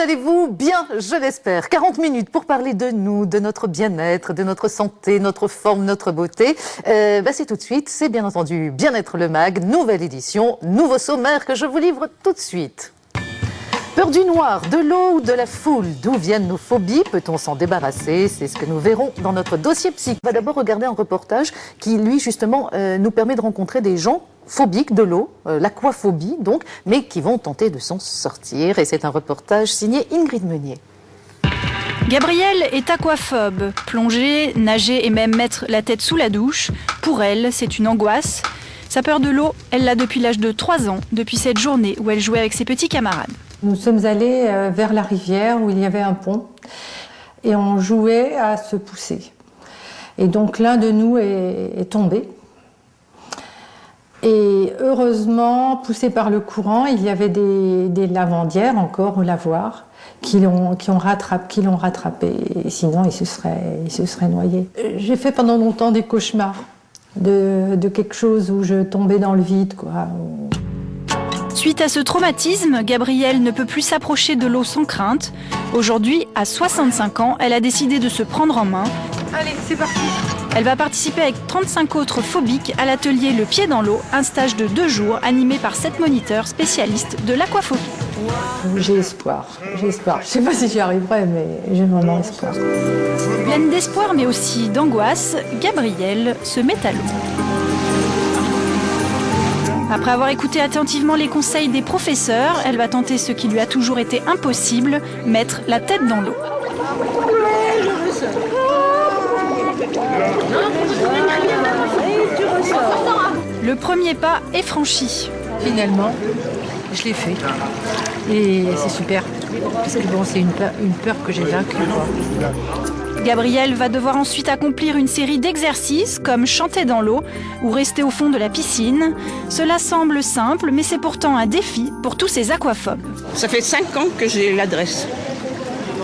allez-vous? Bien, je l'espère. 40 minutes pour parler de nous, de notre bien-être, de notre santé, notre forme, notre beauté. C'est tout de suite, c'est bien entendu Bien-être le Mag, nouvelle édition, nouveau sommaire que je vous livre tout de suite. Peur du noir, de l'eau ou de la foule, d'où viennent nos phobies? Peut-on s'en débarrasser? C'est ce que nous verrons dans notre dossier psy. On va d'abord regarder un reportage qui, lui, justement, nous permet de rencontrer des gens phobiques de l'eau, l'aquaphobie donc, mais qui vont tenter de s'en sortir. Et c'est un reportage signé Ingrid Meunier. Gabrielle est aquaphobe. Plonger, nager et même mettre la tête sous la douche, pour elle, c'est une angoisse. Sa peur de l'eau, elle l'a depuis l'âge de 3 ans, depuis cette journée où elle jouait avec ses petits camarades. Nous sommes allés vers la rivière où il y avait un pont et on jouait à se pousser. Et donc l'un de nous est tombé. Et heureusement, poussé par le courant, il y avait des lavandières encore au lavoir qui l'ont rattrapé. Et sinon, il se serait noyé. J'ai fait pendant longtemps des cauchemars de quelque chose où je tombais dans le vide, quoi. Suite à ce traumatisme, Gabrielle ne peut plus s'approcher de l'eau sans crainte. Aujourd'hui, à 65 ans, elle a décidé de se prendre en main. Allez, c'est parti. Elle va participer avec 35 autres phobiques à l'atelier Le Pied dans l'eau, un stage de 2 jours animé par 7 moniteurs spécialistes de l'aquaphobie. J'ai espoir. Je ne sais pas si j'y arriverai, mais j'ai vraiment espoir. Pleine d'espoir mais aussi d'angoisse, Gabrielle se met à l'eau. Après avoir écouté attentivement les conseils des professeurs, elle va tenter ce qui lui a toujours été impossible, mettre la tête dans l'eau. Le premier pas est franchi. Finalement, je l'ai fait. Et c'est super. Parce que bon, c'est une peur que j'ai vaincue. Gabrielle va devoir ensuite accomplir une série d'exercices comme chanter dans l'eau ou rester au fond de la piscine. Cela semble simple, mais c'est pourtant un défi pour tous ces aquaphobes. Ça fait 5 ans que j'ai l'adresse.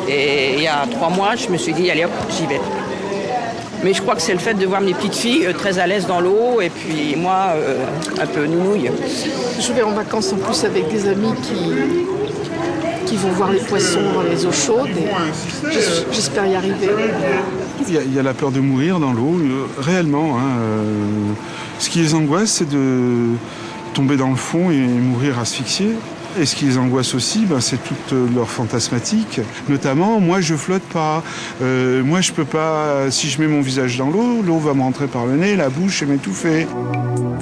Et il y a 3 mois, je me suis dit, allez hop, j'y vais. Mais je crois que c'est le fait de voir mes petites filles très à l'aise dans l'eau et puis moi, un peu nounouille. Je vais en vacances en plus avec des amis qui vont voir les poissons dans les eaux chaudes et j'espère y arriver. Il y a la peur de mourir dans l'eau, réellement. Ce qui les angoisse, c'est de tomber dans le fond et mourir asphyxié. Et ce qui les angoisse aussi, c'est toute leur fantasmatique. Notamment, moi je flotte pas, moi je peux pas, si je mets mon visage dans l'eau, l'eau va me rentrer par le nez, la bouche et m'étouffer.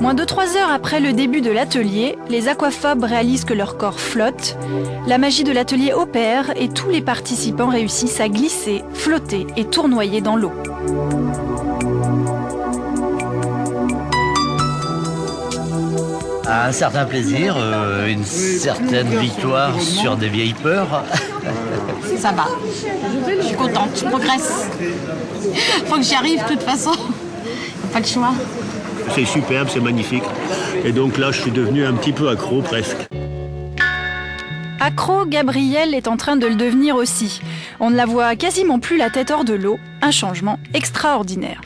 Moins de 3 heures après le début de l'atelier, les aquaphobes réalisent que leur corps flotte. La magie de l'atelier opère et tous les participants réussissent à glisser, flotter et tournoyer dans l'eau. Un certain plaisir, une certaine victoire sur des vieilles peurs. Ça va, je suis contente, je progresse. Faut que j'y arrive de toute façon, pas le choix. C'est superbe, c'est magnifique. Et donc là, je suis devenu un petit peu accro presque. Accro, Gabrielle est en train de le devenir aussi. On ne la voit quasiment plus la tête hors de l'eau, un changement extraordinaire.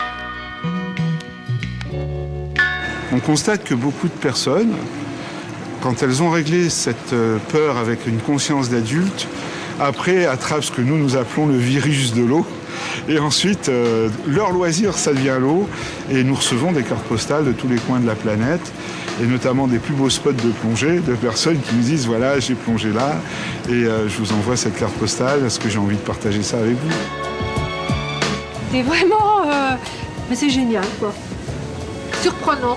On constate que beaucoup de personnes, quand elles ont réglé cette peur avec une conscience d'adulte, après attrapent ce que nous appelons le virus de l'eau. Et ensuite, leur loisir, ça devient l'eau. Et nous recevons des cartes postales de tous les coins de la planète, et notamment des plus beaux spots de plongée, de personnes qui nous disent « voilà, j'ai plongé là, et je vous envoie cette carte postale parce que j'ai envie de partager ça avec vous. » C'est vraiment... mais c'est génial, quoi. Surprenant.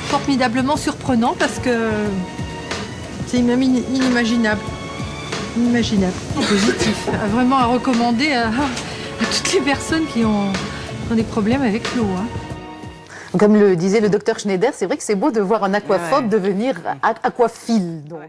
Formidablement surprenant parce que c'est inimaginable. Inimaginable. Positif. Vraiment à recommander à toutes les personnes qui ont des problèmes avec l'eau. Comme le disait le docteur Schneider, c'est vrai que c'est beau de voir un aquaphobe devenir aquaphile. Donc.